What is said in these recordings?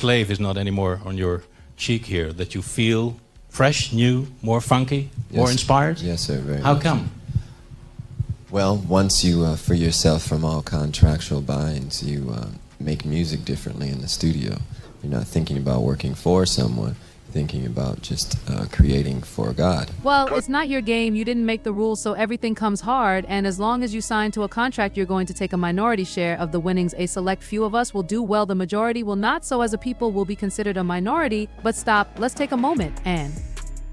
slave is not anymore on your cheek here, that you feel fresh, new, more funky, more inspired? Yes, sir. Very How much. come? Well, once you free yourself from all contractual binds, you make music differently in the studio. You're not thinking about working for someone, thinking about just creating for God. Well, it's not your game. You didn't make the rules, so everything comes hard. And as long as you sign to a contract, you're going to take a minority share of the winnings. A select few of us will do well, the majority will not. So as a people, we'll be considered a minority. But stop, let's take a moment and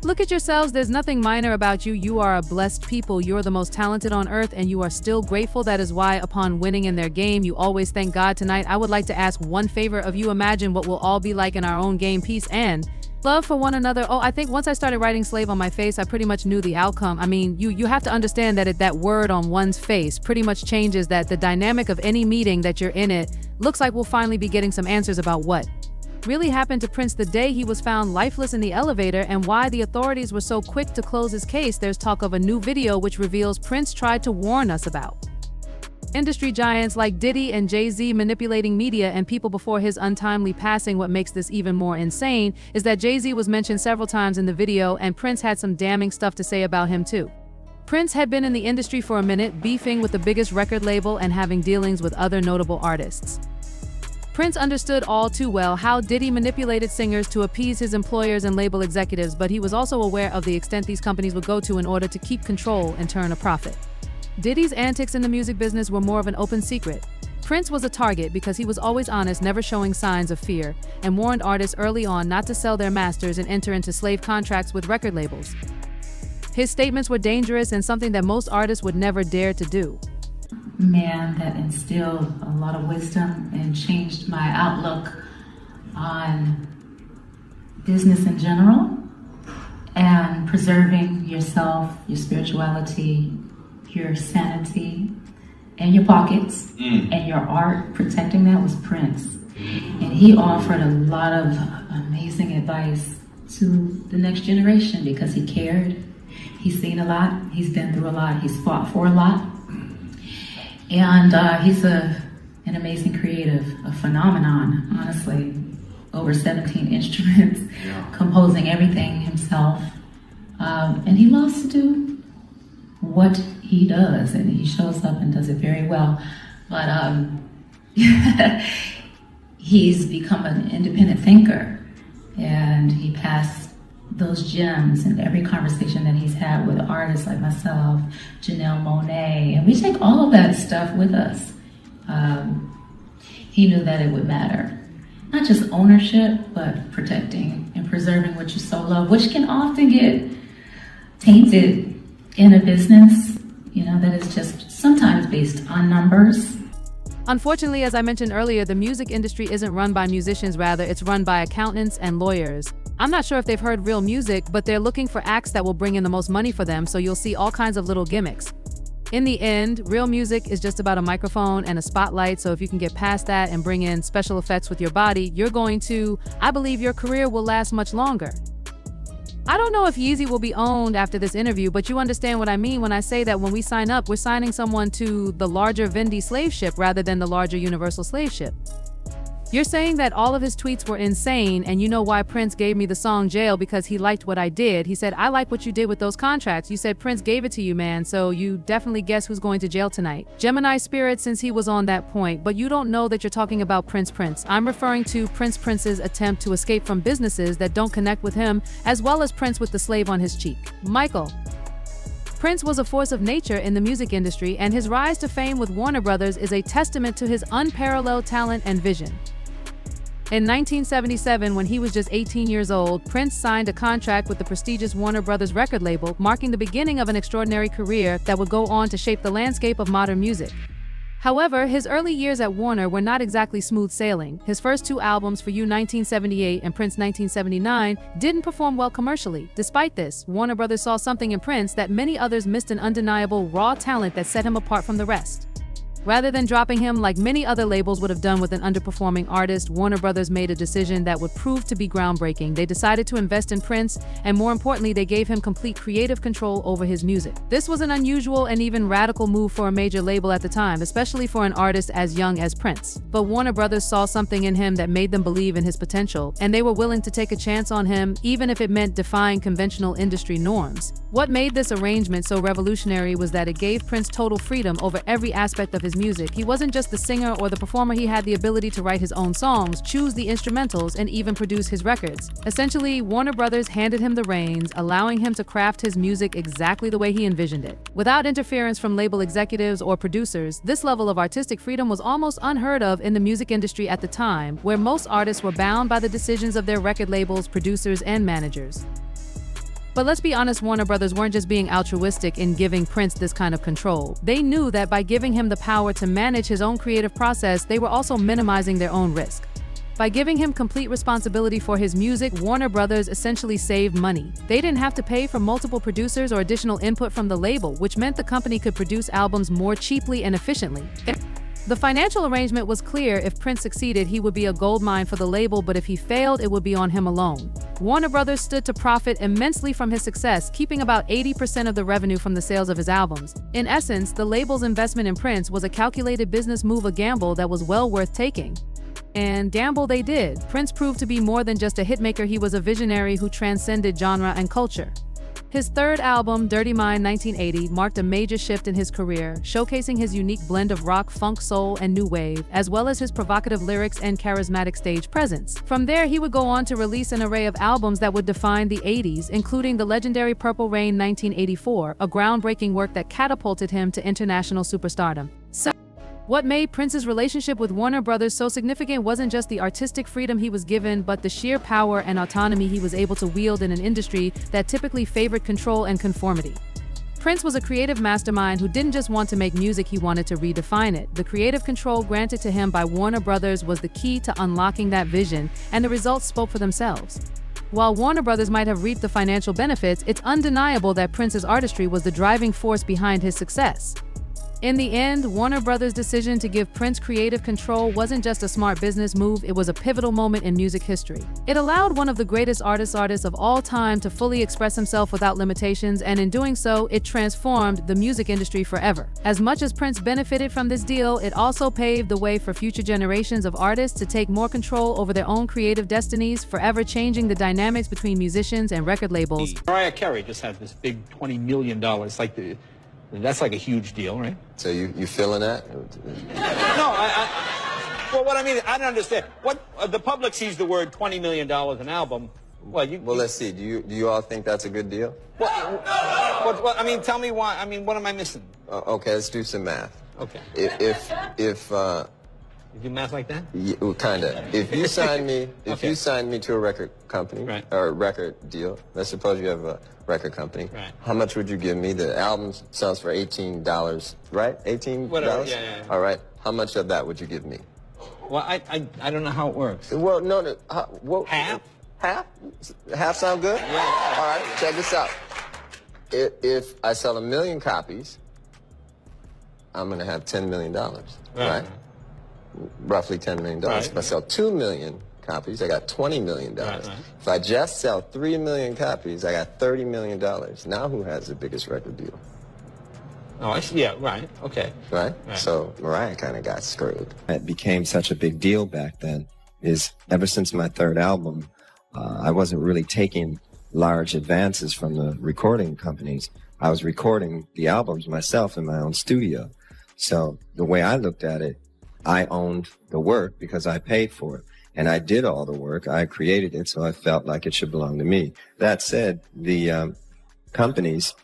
look at yourselves. There's nothing minor about you. You are a blessed people. You're the most talented on earth, and you are still grateful. That is why upon winning in their game, you always thank God. Tonight, I would like to ask one favor of you. Imagine what we'll all be like in our own game. Peace and love for one another. Oh, I think once I started writing slave on my face, I pretty much knew the outcome. I mean, you have to understand that that word on one's face pretty much changes that the dynamic of any meeting that you're in. It looks like we'll finally be getting some answers about what really happened to Prince the day he was found lifeless in the elevator and why the authorities were so quick to close his case. There's talk of a new video which reveals Prince tried to warn us about industry giants like Diddy and Jay-Z manipulating media and people before his untimely passing. What makes this even more insane is that Jay-Z was mentioned several times in the video, and Prince had some damning stuff to say about him too. Prince had been in the industry for a minute, beefing with the biggest record label and having dealings with other notable artists. Prince understood all too well how Diddy manipulated singers to appease his employers and label executives, but he was also aware of the extent these companies would go to in order to keep control and turn a profit. Diddy's antics in the music business were more of an open secret. Prince was a target because he was always honest, never showing signs of fear, and warned artists early on not to sell their masters and enter into slave contracts with record labels. His statements were dangerous and something that most artists would never dare to do. Man that instilled a lot of wisdom and changed my outlook on business in general and preserving yourself, your spirituality, your sanity, and your pockets, and your art, protecting that was Prince. And he offered a lot of amazing advice to the next generation because he cared. He's seen a lot, he's been through a lot, he's fought for a lot. And he's an amazing creative, a phenomenon, honestly. Over 17 instruments, composing everything himself. And he loves to do what he does, and he shows up and does it very well. But he's become an independent thinker, and he passed those gems in every conversation that he's had with artists like myself, Janelle Monáe, and we take all of that stuff with us. He knew that it would matter. Not just ownership, but protecting and preserving what you so love, which can often get tainted in a business, that is just sometimes based on numbers. Unfortunately, as I mentioned earlier, the music industry isn't run by musicians, rather it's run by accountants and lawyers. I'm not sure if they've heard real music, but they're looking for acts that will bring in the most money for them, so you'll see all kinds of little gimmicks. In the end, real music is just about a microphone and a spotlight, so if you can get past that and bring in special effects with your body, I believe your career will last much longer. I don't know if Yeezy will be owned after this interview, but you understand what I mean when I say that when we sign up, we're signing someone to the larger Vendy slave ship rather than the larger universal slave ship. You're saying that all of his tweets were insane, and you know why Prince gave me the song Jail, because he liked what I did. He said, I like what you did with those contracts. You said Prince gave it to you, man, so you definitely guess who's going to jail tonight. Gemini spirit, since he was on that point, but you don't know that you're talking about Prince. I'm referring to Prince's attempt to escape from businesses that don't connect with him, as well as Prince with the slave on his cheek. Michael. Prince was a force of nature in the music industry, and his rise to fame with Warner Brothers is a testament to his unparalleled talent and vision. In 1977, when he was just 18 years old, Prince signed a contract with the prestigious Warner Brothers record label, marking the beginning of an extraordinary career that would go on to shape the landscape of modern music. However, his early years at Warner were not exactly smooth sailing. His first two albums, For You 1978 and Prince 1979, didn't perform well commercially. Despite this, Warner Brothers saw something in Prince that many others missed: an undeniable raw talent that set him apart from the rest. Rather than dropping him like many other labels would have done with an underperforming artist, Warner Brothers made a decision that would prove to be groundbreaking. They decided to invest in Prince, and more importantly, they gave him complete creative control over his music. This was an unusual and even radical move for a major label at the time, especially for an artist as young as Prince. But Warner Brothers saw something in him that made them believe in his potential, and they were willing to take a chance on him, even if it meant defying conventional industry norms. What made this arrangement so revolutionary was that it gave Prince total freedom over every aspect of his music. He wasn't just the singer or the performer, he had the ability to write his own songs, choose the instrumentals, and even produce his records. Essentially, Warner Brothers handed him the reins, allowing him to craft his music exactly the way he envisioned it. Without interference from label executives or producers, this level of artistic freedom was almost unheard of in the music industry at the time, where most artists were bound by the decisions of their record labels, producers, and managers. But let's be honest, Warner Brothers weren't just being altruistic in giving Prince this kind of control. They knew that by giving him the power to manage his own creative process, they were also minimizing their own risk. By giving him complete responsibility for his music, Warner Brothers essentially saved money. They didn't have to pay for multiple producers or additional input from the label, which meant the company could produce albums more cheaply and efficiently. The financial arrangement was clear. If Prince succeeded, he would be a goldmine for the label, but if he failed, it would be on him alone. Warner Brothers stood to profit immensely from his success, keeping about 80% of the revenue from the sales of his albums. In essence, the label's investment in Prince was a calculated business move, a gamble that was well worth taking. And gamble they did. Prince proved to be more than just a hitmaker, he was a visionary who transcended genre and culture. His third album, Dirty Mind 1980, marked a major shift in his career, showcasing his unique blend of rock, funk, soul, and new wave, as well as his provocative lyrics and charismatic stage presence. From there, he would go on to release an array of albums that would define the 80s, including the legendary Purple Rain 1984, a groundbreaking work that catapulted him to international superstardom. What made Prince's relationship with Warner Brothers so significant wasn't just the artistic freedom he was given, but the sheer power and autonomy he was able to wield in an industry that typically favored control and conformity. Prince was a creative mastermind who didn't just want to make music, he wanted to redefine it. The creative control granted to him by Warner Brothers was the key to unlocking that vision, and the results spoke for themselves. While Warner Brothers might have reaped the financial benefits, it's undeniable that Prince's artistry was the driving force behind his success. In the end, Warner Brothers' decision to give Prince creative control wasn't just a smart business move, it was a pivotal moment in music history. It allowed one of the greatest artists of all time to fully express himself without limitations, and in doing so, it transformed the music industry forever. As much as Prince benefited from this deal, it also paved the way for future generations of artists to take more control over their own creative destinies, forever changing the dynamics between musicians and record labels. Mariah Carey just had this big $20 million, that's like a huge deal, right? So you feeling that? No, well, what I mean, I don't understand. What the public sees the word $20 million an album. Well, let's see. Do you all think that's a good deal? Well, I mean, tell me why. I mean, what am I missing? Okay, let's do some math. Okay. If you do math like that? Yeah, kinda. If you sign me, Okay. you sign me to a record company, Right. or a record deal. Let's suppose you have a record company. Right. How much would you give me? The album sells for $18, right? $18. Whatever, yeah. All right. How much of that would you give me? Well, I don't know how it works. Well, no. Half? Half? Half sound good? Yeah. All right. Check this out. If I sell 1 million copies, I'm gonna have $10 million, right? Roughly $10 million. Right. If I sell 2 million copies, I got $20 million. Right. If I just sell 3 million copies, I got $30 million. Now who has the biggest record deal? Oh, I see. Yeah, right. Okay. Right? So Mariah kind of got screwed. It became such a big deal back then is ever since my third album, I wasn't really taking large advances from the recording companies. I was recording the albums myself in my own studio. So the way I looked at it, I owned the work because I paid for it. And I did all the work. I created it, so I felt like it should belong to me. That said, the companies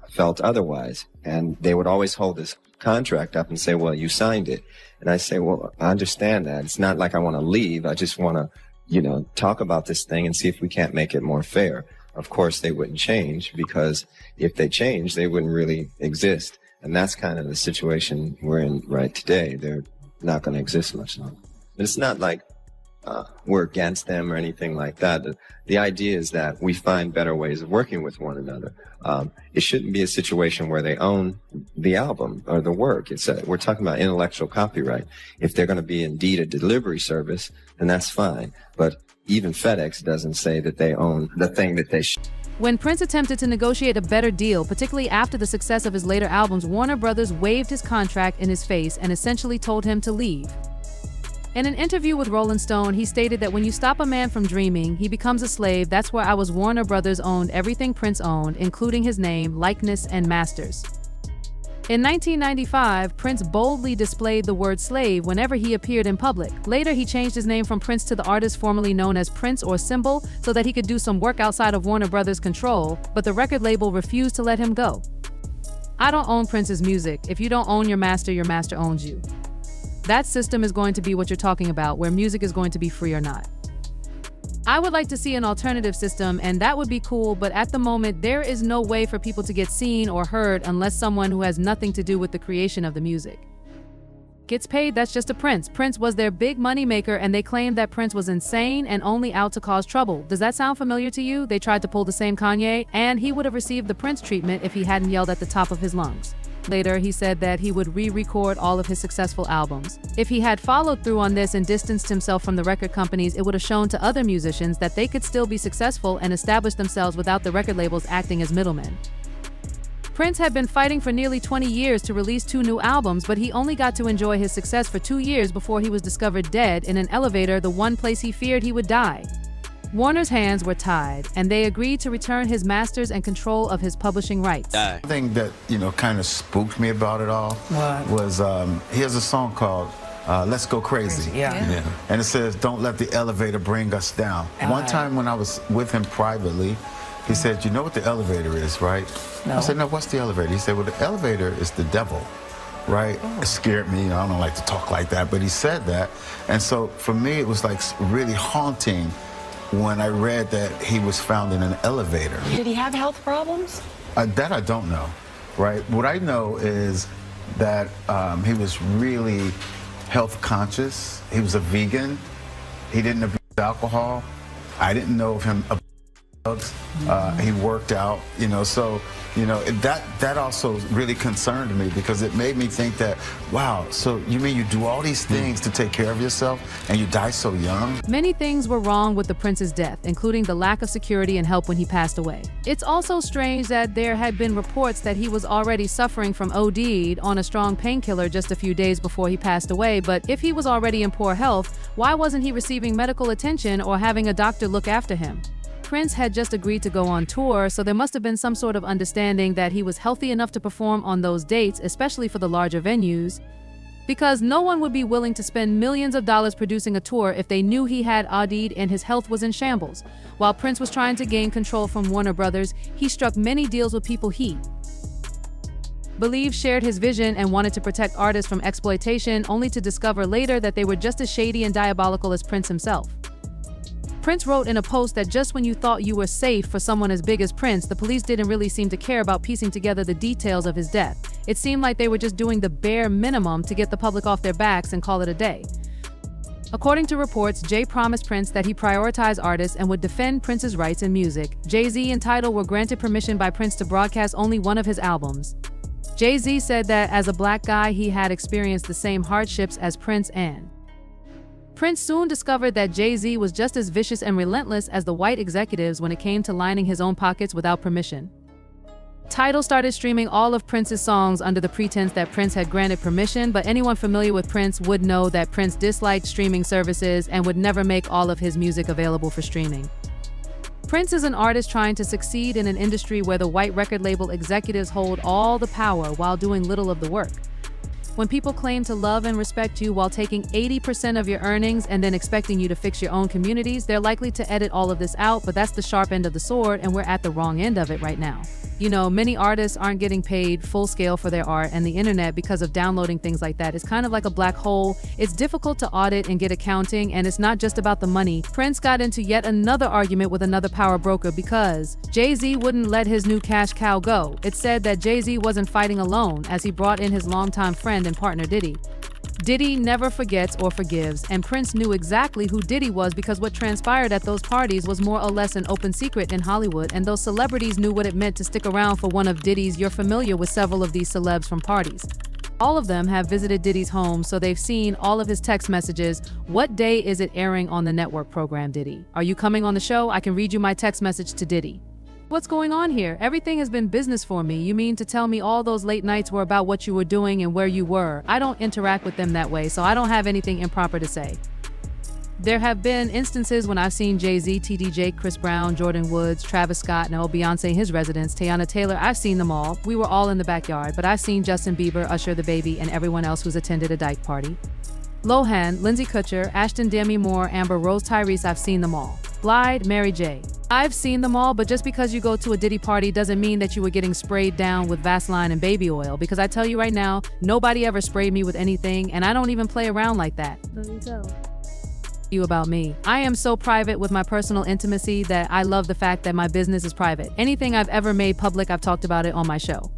felt otherwise. And they would always hold this contract up and say, well, you signed it. And I say, well, I understand that. It's not like I want to leave. I just want to, talk about this thing and see if we can't make it more fair. Of course, they wouldn't change, because if they changed, they wouldn't really exist. And that's kind of the situation we're in right today. They're not going to exist much longer. But it's not like we're against them or anything like that. The idea is that we find better ways of working with one another. It shouldn't be a situation where they own the album or the work. We're talking about intellectual copyright. If they're going to be indeed a delivery service, then that's fine. But even FedEx doesn't say that they own the thing that they When Prince attempted to negotiate a better deal, particularly after the success of his later albums, Warner Brothers waived his contract in his face and essentially told him to leave. In an interview with Rolling Stone, he stated that when you stop a man from dreaming, he becomes a slave. That's where I was. Warner Brothers owned everything Prince owned, including his name, likeness, and masters. In 1995, Prince boldly displayed the word slave whenever he appeared in public. Later, he changed his name from Prince to the artist formerly known as Prince or Symbol so that he could do some work outside of Warner Brothers' control, but the record label refused to let him go. I don't own Prince's music. If you don't own your master owns you. That system is going to be what you're talking about, where music is going to be free or not. I would like to see an alternative system, and that would be cool, but at the moment, there is no way for people to get seen or heard unless someone who has nothing to do with the creation of the music gets paid. That's just a Prince. Prince was their big money maker, and they claimed that Prince was insane and only out to cause trouble. Does that sound familiar to you? They tried to pull the same Kanye, and he would have received the Prince treatment if he hadn't yelled at the top of his lungs. Later, he said that he would re-record all of his successful albums. If he had followed through on this and distanced himself from the record companies, it would have shown to other musicians that they could still be successful and establish themselves without the record labels acting as middlemen. Prince had been fighting for nearly 20 years to release 2 new albums, but he only got to enjoy his success for 2 years before he was discovered dead in an elevator, the one place he feared he would die. Warner's hands were tied, and they agreed to return his masters and control of his publishing rights. The thing that, kind of spooked me about it all was he has a song called Let's Go Crazy. Yeah. And it says, don't let the elevator bring us down. One time when I was with him privately, he said, you know what the elevator is, right? No. I said, no, what's the elevator? He said, well, the elevator is the devil. Right? It scared me. I don't like to talk like that, but he said that. And so for me, it was like really haunting when I read that he was found in an elevator. Did he have health problems? That I don't know, right? What I know is that he was really health conscious. He was a vegan. He didn't abuse alcohol. I didn't know of him abusing drugs. He worked out, so, that also really concerned me because it made me think that, wow, so you mean you do all these things to take care of yourself and you die so young? Many things were wrong with the Prince's death, including the lack of security and help when he passed away. It's also strange that there had been reports that he was already suffering from OD'd on a strong painkiller just a few days before he passed away, but if he was already in poor health, why wasn't he receiving medical attention or having a doctor look after him? Prince had just agreed to go on tour, so there must have been some sort of understanding that he was healthy enough to perform on those dates, especially for the larger venues, because no one would be willing to spend millions of dollars producing a tour if they knew he had OD'd and his health was in shambles. While Prince was trying to gain control from Warner Brothers, he struck many deals with people he believed shared his vision and wanted to protect artists from exploitation, only to discover later that they were just as shady and diabolical as Prince himself. Prince wrote in a post that just when you thought you were safe for someone as big as Prince, the police didn't really seem to care about piecing together the details of his death. It seemed like they were just doing the bare minimum to get the public off their backs and call it a day. According to reports, Jay promised Prince that he prioritized artists and would defend Prince's rights in music. Jay-Z and Tidal were granted permission by Prince to broadcast only one of his albums. Jay-Z said that as a black guy, he had experienced the same hardships as Prince, and Prince soon discovered that Jay-Z was just as vicious and relentless as the white executives when it came to lining his own pockets without permission. Tidal started streaming all of Prince's songs under the pretense that Prince had granted permission, but anyone familiar with Prince would know that Prince disliked streaming services and would never make all of his music available for streaming. Prince is an artist trying to succeed in an industry where the white record label executives hold all the power while doing little of the work. When people claim to love and respect you while taking 80% of your earnings and then expecting you to fix your own communities, they're likely to edit all of this out, but that's the sharp end of the sword, and we're at the wrong end of it right now. Many artists aren't getting paid full scale for their art, and the internet, because of downloading things like that, is kind of like a black hole. It's difficult to audit and get accounting, and it's not just about the money. Prince got into yet another argument with another power broker because Jay-Z wouldn't let his new cash cow go. It said that Jay-Z wasn't fighting alone, as he brought in his longtime friend and partner Diddy. Diddy never forgets or forgives, and Prince knew exactly who Diddy was because what transpired at those parties was more or less an open secret in Hollywood, and those celebrities knew what it meant to stick around for one of Diddy's. You're familiar with several of these celebs from parties. All of them have visited Diddy's home, so they've seen all of his text messages. What day is it airing on the network program, Diddy? Are you coming on the show? I can read you my text message to Diddy. What's going on here? Everything has been business for me. You mean to tell me all those late nights were about what you were doing and where you were? I don't interact with them that way, so I don't have anything improper to say. There have been instances when I've seen Jay-Z, TD Jakes, Chris Brown, Jordan Woods, Travis Scott, and Beyonce in his residence, Teyana Taylor. I've seen them all. We were all in the backyard, but I've seen Justin Bieber, Usher the Baby, and everyone else who's attended a dyke party. Lohan, Lindsay Kutcher, Ashton Demi Moore, Amber Rose, Tyrese, I've seen them all. Blyde, Mary J. I've seen them all, but just because you go to a Diddy party doesn't mean that you were getting sprayed down with Vaseline and baby oil, because I tell you right now, nobody ever sprayed me with anything, and I don't even play around like that. You about me. I am so private with my personal intimacy that I love the fact that my business is private. Anything I've ever made public, I've talked about it on my show.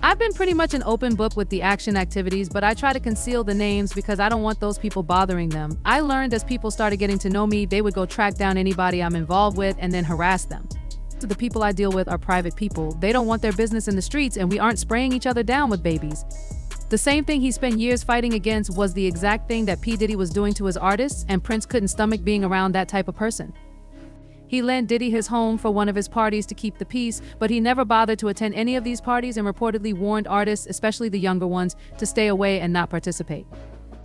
I've been pretty much an open book with the action activities, but I try to conceal the names because I don't want those people bothering them. I learned as people started getting to know me, they would go track down anybody I'm involved with and then harass them. So the people I deal with are private people. They don't want their business in the streets, and we aren't spraying each other down with babies. The same thing he spent years fighting against was the exact thing that P. Diddy was doing to his artists, and Prince couldn't stomach being around that type of person. He lent Diddy his home for one of his parties to keep the peace, but he never bothered to attend any of these parties and reportedly warned artists, especially the younger ones, to stay away and not participate.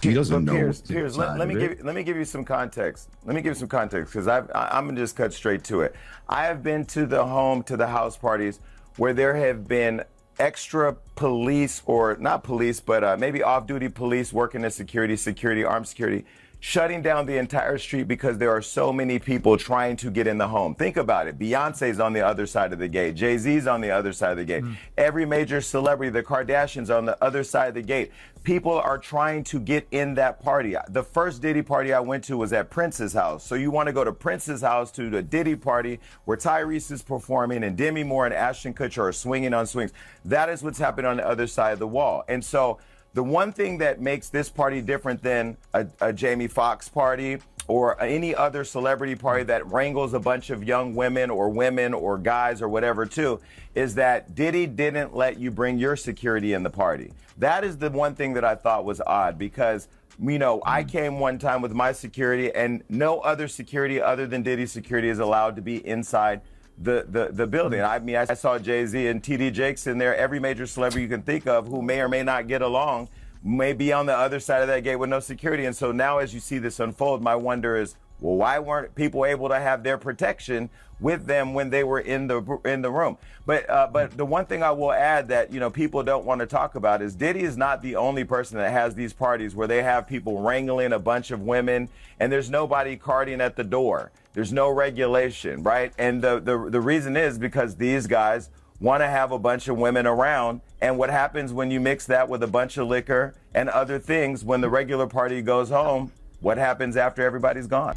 He doesn't know. Piers, let me give you some context. Let me give you some context, because I'm gonna just cut straight to it. I have been to the house parties where there have been extra police, or not police, but maybe off-duty police working as security, armed security, shutting down the entire street because there are so many people trying to get in the home. Think about it. Beyonce's on the other side of the gate. Jay-Z's on the other side of the gate. Every major celebrity, the Kardashians, on the other side of the gate. People are trying to get in that party. The first Diddy party I went to was at Prince's house. So you want to go to Prince's house to the Diddy party where Tyrese is performing and Demi Moore and Ashton Kutcher are swinging on swings. That is what's happening on the other side of the wall. And so the one thing that makes this party different than a Jamie Foxx party or any other celebrity party that wrangles a bunch of young women or guys or whatever too, is that Diddy didn't let you bring your security in the party. That is the one thing that I thought was odd, because, you know, I came one time with my security and no other security other than Diddy's security is allowed to be inside the building. I mean, I saw Jay-Z and TD Jakes in there. Every major celebrity you can think of who may or may not get along may be on the other side of that gate with no security. And so now as you see this unfold, my wonder is, well, why weren't people able to have their protection with them when they were in the room? But the one thing I will add that, you know, people don't want to talk about is Diddy is not the only person that has these parties where they have people wrangling a bunch of women and there's nobody carding at the door. There's no regulation, right? And the reason is because these guys want to have a bunch of women around. And what happens when you mix that with a bunch of liquor and other things, when the regular party goes home, what happens after everybody's gone?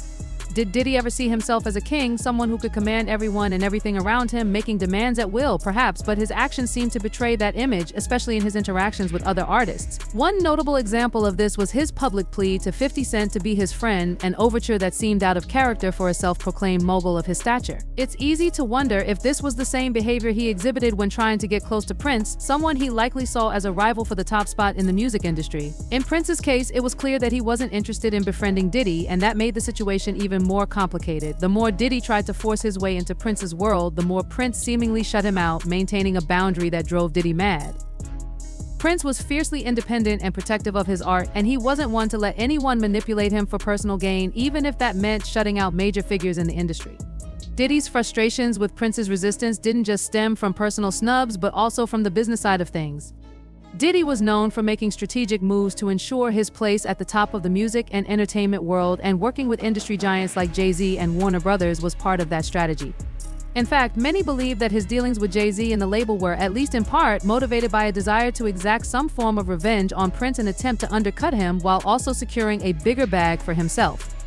Did Diddy ever see himself as a king, someone who could command everyone and everything around him, making demands at will, perhaps, but his actions seemed to betray that image, especially in his interactions with other artists. One notable example of this was his public plea to 50 Cent to be his friend, an overture that seemed out of character for a self-proclaimed mogul of his stature. It's easy to wonder if this was the same behavior he exhibited when trying to get close to Prince, someone he likely saw as a rival for the top spot in the music industry. In Prince's case, it was clear that he wasn't interested in befriending Diddy, and that made the situation even more complicated. The more Diddy tried to force his way into Prince's world, the more Prince seemingly shut him out, maintaining a boundary that drove Diddy mad. Prince was fiercely independent and protective of his art, and he wasn't one to let anyone manipulate him for personal gain, even if that meant shutting out major figures in the industry. Diddy's frustrations with Prince's resistance didn't just stem from personal snubs, but also from the business side of things. Diddy was known for making strategic moves to ensure his place at the top of the music and entertainment world, and working with industry giants like Jay-Z and Warner Brothers was part of that strategy. In fact, many believe that his dealings with Jay-Z and the label were, at least in part, motivated by a desire to exact some form of revenge on Prince, an attempt to undercut him while also securing a bigger bag for himself.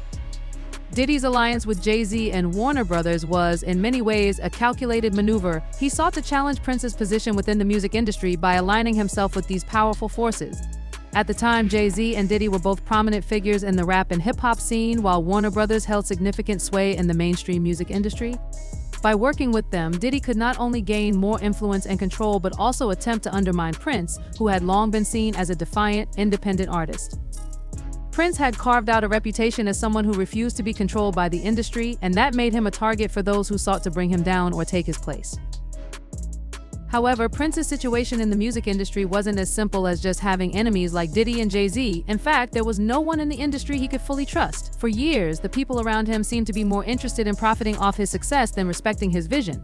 Diddy's alliance with Jay-Z and Warner Brothers was, in many ways, a calculated maneuver. He sought to challenge Prince's position within the music industry by aligning himself with these powerful forces. At the time, Jay-Z and Diddy were both prominent figures in the rap and hip-hop scene, while Warner Brothers held significant sway in the mainstream music industry. By working with them, Diddy could not only gain more influence and control, but also attempt to undermine Prince, who had long been seen as a defiant, independent artist. Prince had carved out a reputation as someone who refused to be controlled by the industry, and that made him a target for those who sought to bring him down or take his place. However, Prince's situation in the music industry wasn't as simple as just having enemies like Diddy and Jay-Z. In fact, there was no one in the industry he could fully trust. For years, the people around him seemed to be more interested in profiting off his success than respecting his vision.